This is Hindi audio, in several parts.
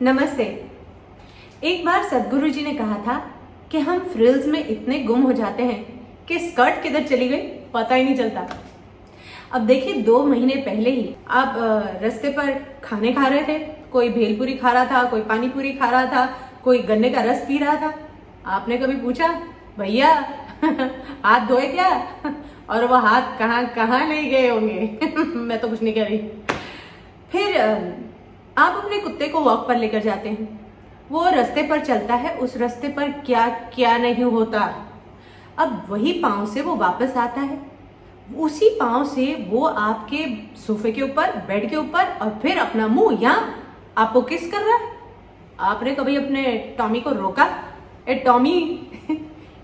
नमस्ते। एक बार सदगुरु जी ने कहा था कि हम फ्रिल्स में इतने गुम हो जाते हैं कि स्कर्ट किधर चली गई पता ही नहीं चलता। अब देखिए 2 महीने पहले ही आप रास्ते पर खाने खा रहे थे, कोई भेलपूरी खा रहा था, कोई पानी पूरी खा रहा था, कोई गन्ने का रस पी रहा था। आपने कभी पूछा भैया हाथ धोए क्या? और वो हाथ कहाँ कहाँ नहीं गए होंगे मैं तो कुछ नहीं कह रही। फिर आप अपने कुत्ते को वॉक पर लेकर जाते हैं, वो रास्ते पर चलता है, उस रास्ते पर क्या क्या नहीं होता। अब वही पांव से वो वापस आता है, उसी पांव से वो आपके सोफे के ऊपर, बेड के ऊपर, और फिर अपना मुंह यहाँ आपको किस कर रहा है। आपने कभी अपने टॉमी को रोका, ए टॉमी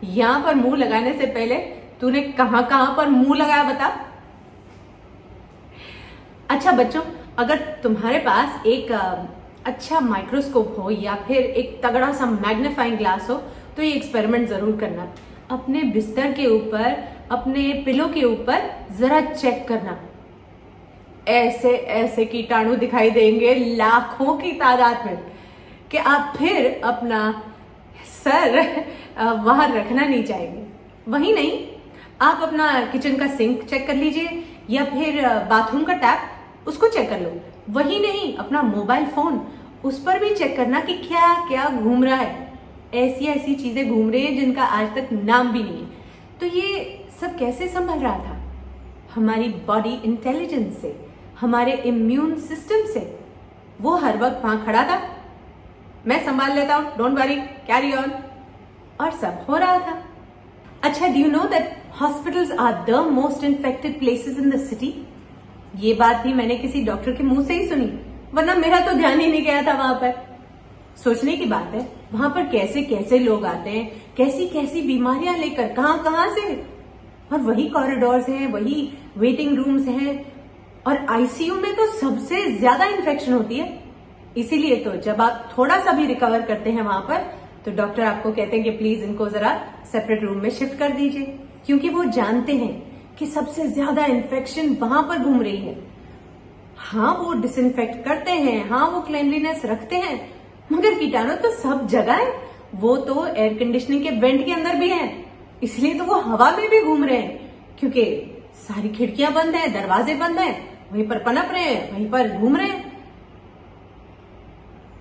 यहाँ पर मुंह लगाने से पहले तूने कहां कहां पर मुंह लगाया बता। अच्छा बच्चों, अगर तुम्हारे पास एक अच्छा माइक्रोस्कोप हो या फिर एक तगड़ा सा मैग्नीफाइंग ग्लास हो तो ये एक्सपेरिमेंट जरूर करना। अपने बिस्तर के ऊपर, अपने पिलो के ऊपर जरा चेक करना, ऐसे ऐसे कीटाणु दिखाई देंगे लाखों की तादाद में कि आप फिर अपना सर वहां रखना नहीं चाहेंगे। वही नहीं, आप अपना किचन का सिंक चेक कर लीजिए या फिर बाथरूम का टैप उसको चेक कर लो। वही नहीं, अपना मोबाइल फोन उस पर भी चेक करना कि क्या क्या घूम रहा है। ऐसी ऐसी चीजें घूम रही हैं जिनका आज तक नाम भी नहीं है। तो ये सब कैसे संभल रहा था? हमारी बॉडी इंटेलिजेंस से, हमारे इम्यून सिस्टम से। वो हर वक्त वहां खड़ा था, मैं संभाल लेता हूं, डोंट वरी, कैरी ऑन, और सब हो रहा था। अच्छा, do you know that hospitals are the most infected places in the city? ये बात भी मैंने किसी डॉक्टर के मुंह से ही सुनी, वरना मेरा तो ध्यान ही नहीं गया था वहां पर। सोचने की बात है, वहां पर कैसे कैसे लोग आते हैं, कैसी कैसी बीमारियां लेकर, कहां से, और वही कॉरिडोर्स हैं, वही वेटिंग रूम्स हैं, और आईसीयू में तो सबसे ज्यादा इन्फेक्शन होती है। इसीलिए तो जब आप थोड़ा सा भी रिकवर करते हैं वहां पर, तो डॉक्टर आपको कहते हैं कि प्लीज इनको जरा सेपरेट रूम में शिफ्ट कर दीजिए, क्योंकि वो जानते हैं कि सबसे ज्यादा इन्फेक्शन वहां पर घूम रही है। हाँ, वो डिसइंफेक्ट करते हैं, हाँ वो क्लीनलीनेस रखते हैं, मगर कीटाणु तो सब जगह है। वो तो एयर कंडीशनिंग के वेंट के अंदर भी है, इसलिए तो वो हवा में भी घूम रहे हैं, क्योंकि सारी खिड़कियां बंद है, दरवाजे बंद है, वहीं पर पनप रहे हैं, वहीं पर घूम रहे हैं।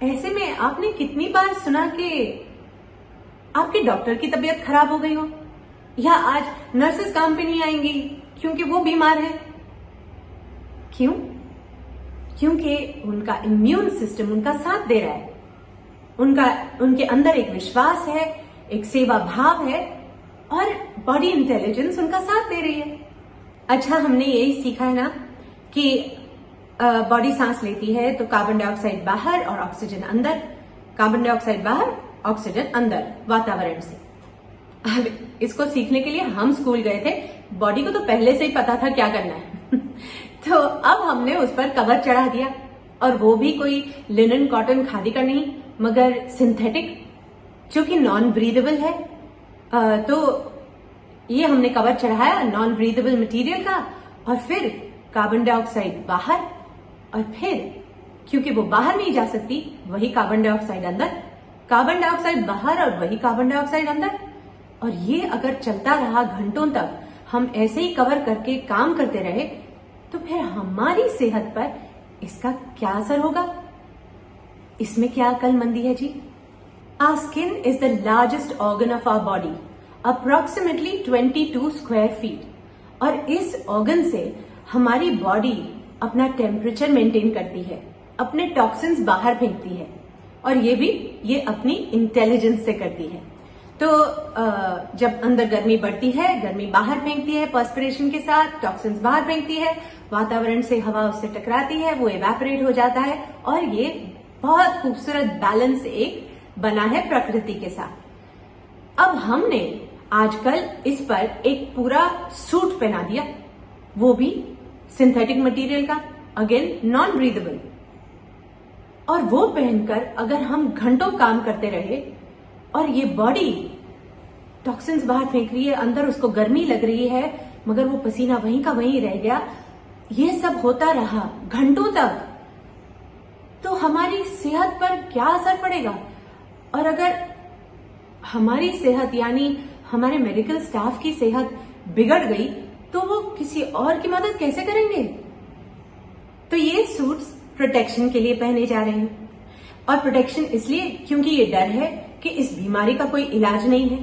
ऐसे में आपने कितनी बार सुना कि आपके डॉक्टर की तबीयत खराब हो गई हो, या आज नर्सेस काम पे नहीं आएंगी क्योंकि वो बीमार है? क्यों? क्योंकि उनका इम्यून सिस्टम उनका साथ दे रहा है, उनके अंदर एक विश्वास है, एक सेवा भाव है, और बॉडी इंटेलिजेंस उनका साथ दे रही है। अच्छा, हमने यही सीखा है ना कि बॉडी सांस लेती है तो कार्बन डाइऑक्साइड बाहर और ऑक्सीजन अंदर, कार्बन डाइऑक्साइड बाहर, ऑक्सीजन अंदर, वातावरण से। अब इसको सीखने के लिए हम स्कूल गए थे, बॉडी को तो पहले से ही पता था क्या करना है तो अब हमने उस पर कवर चढ़ा दिया, और वो भी कोई लिनन, कॉटन, खादी का नहीं, मगर सिंथेटिक, जो कि नॉन ब्रीदेबल है। तो ये हमने कवर चढ़ाया नॉन ब्रीदेबल मटेरियल का, और फिर कार्बन डाइऑक्साइड बाहर, और फिर क्योंकि वो बाहर नहीं जा सकती, वही कार्बन डाइऑक्साइड अंदर, कार्बन डाइऑक्साइड बाहर और वही कार्बन डाइऑक्साइड अंदर। और ये अगर चलता रहा घंटों तक, हम ऐसे ही कवर करके काम करते रहे, तो फिर हमारी सेहत पर इसका क्या असर होगा? इसमें क्या अक्लमंदी है जी? Our skin is the largest organ of our body, approximately 22 square feet. और इस ऑर्गन से हमारी बॉडी अपना टेम्परेचर मेंटेन करती है, अपने टॉक्सिन्स बाहर फेंकती है, और ये अपनी इंटेलिजेंस से करती है। तो जब अंदर गर्मी बढ़ती है, गर्मी बाहर फेंकती है, पर्सपिरेशन के साथ टॉक्सिन्स बाहर फेंकती है, वातावरण से हवा उससे टकराती है, वो इवेपोरेट हो जाता है, और ये बहुत खूबसूरत बैलेंस एक बना है प्रकृति के साथ। अब हमने आजकल इस पर एक पूरा सूट पहना दिया, वो भी सिंथेटिक मटेरियल का, अगेन नॉन ब्रीदेबल। और वो पहनकर अगर हम घंटों काम करते रहे, और ये बॉडी टॉक्सिन्स बाहर फेंक रही है, अंदर उसको गर्मी लग रही है, मगर वो पसीना वहीं का वहीं रह गया, ये सब होता रहा घंटों तक, तो हमारी सेहत पर क्या असर पड़ेगा? और अगर हमारी सेहत यानी हमारे मेडिकल स्टाफ की सेहत बिगड़ गई तो वो किसी और की मदद कैसे करेंगे? तो ये सूट्स प्रोटेक्शन के लिए पहने जा रहे हैं, और प्रोटेक्शन इसलिए क्योंकि ये डर है कि इस बीमारी का कोई इलाज नहीं है।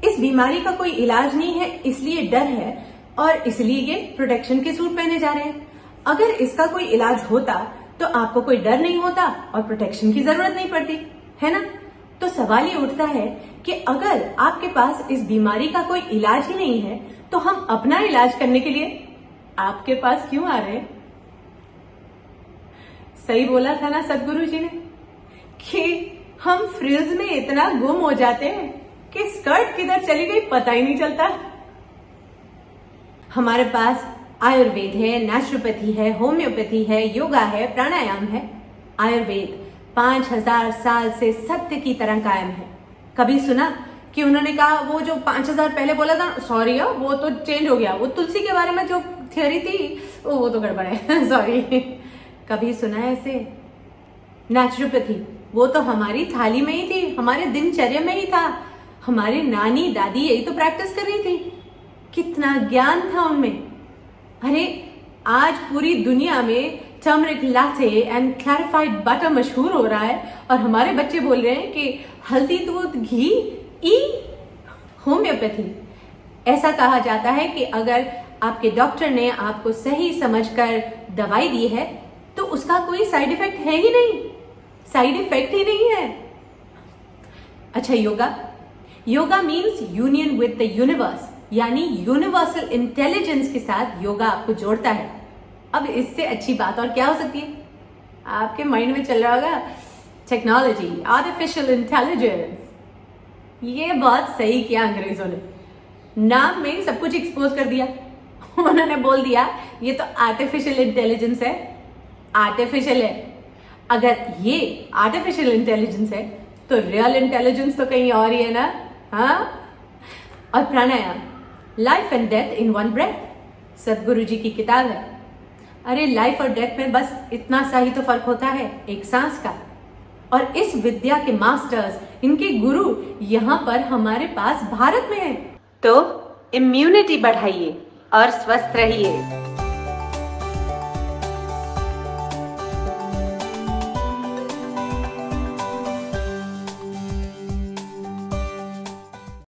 इस बीमारी का कोई इलाज नहीं है इसलिए डर है, और इसलिए ये प्रोटेक्शन के सूट पहने जा रहे हैं। अगर इसका कोई इलाज होता तो आपको कोई डर नहीं होता और प्रोटेक्शन की जरूरत नहीं पड़ती, है ना? तो सवाल ये उठता है कि अगर आपके पास इस बीमारी का कोई इलाज ही नहीं है तो हम अपना इलाज करने के लिए आपके पास क्यों आ रहे हैं? सही बोला था ना सदगुरु जी ने कि हम फ्रिल्स में इतना गुम हो जाते हैं कि स्कर्ट किधर चली गई पता ही नहीं चलता। हमारे पास आयुर्वेद है, नेचुरोपैथी है, होम्योपैथी है, योगा है, प्राणायाम है। आयुर्वेद 5000 साल से सत्य की तरह कायम है। कभी सुना कि उन्होंने कहा वो जो 5000 पहले बोला था, सॉरी वो तो चेंज हो गया, वो तुलसी के बारे में जो थ्योरी थी वो तो गड़बड़ है सॉरी। कभी सुना है ऐसे? नेचुरोपैथी वो तो हमारी थाली में ही थी, हमारे दिनचर्या में ही था। हमारी नानी दादी यही तो प्रैक्टिस कर रही थी। कितना ज्ञान था उनमें। अरे आज पूरी दुनिया में turmeric latte and clarified butter मशहूर हो रहा है, और हमारे बच्चे बोल रहे हैं कि हल्दी दूध घी ई होम्योपैथी। ऐसा कहा जाता है कि अगर आपके डॉक्टर ने आपको सही समझकर दवाई दी है तो उसका कोई साइड इफेक्ट है ही नहीं, साइड इफेक्ट ही नहीं है। अच्छा, yoga means union with the universe, यानी यूनिवर्सल इंटेलिजेंस के साथ योगा आपको जोड़ता है। अब इससे अच्छी बात और क्या हो सकती है? आपके माइंड में चल रहा होगा टेक्नोलॉजी, आर्टिफिशियल इंटेलिजेंस। ये बहुत सही किया अंग्रेजों ने, नाम में सब कुछ एक्सपोज कर दिया। उन्होंने बोल दिया ये तो आर्टिफिशियल इंटेलिजेंस है, आर्टिफिशियल है। अगर ये आर्टिफिशियल इंटेलिजेंस है तो रियल इंटेलिजेंस तो कहीं और ही है ना? हाँ। और pranayama, life and death in one breath, Sadhguru ji की किताब है। अरे लाइफ और डेथ में बस इतना सा ही तो फर्क होता है, एक सांस का। और इस विद्या के मास्टर्स, इनके गुरु यहाँ पर हमारे पास भारत में है। तो इम्यूनिटी बढ़ाइए और स्वस्थ रहिए।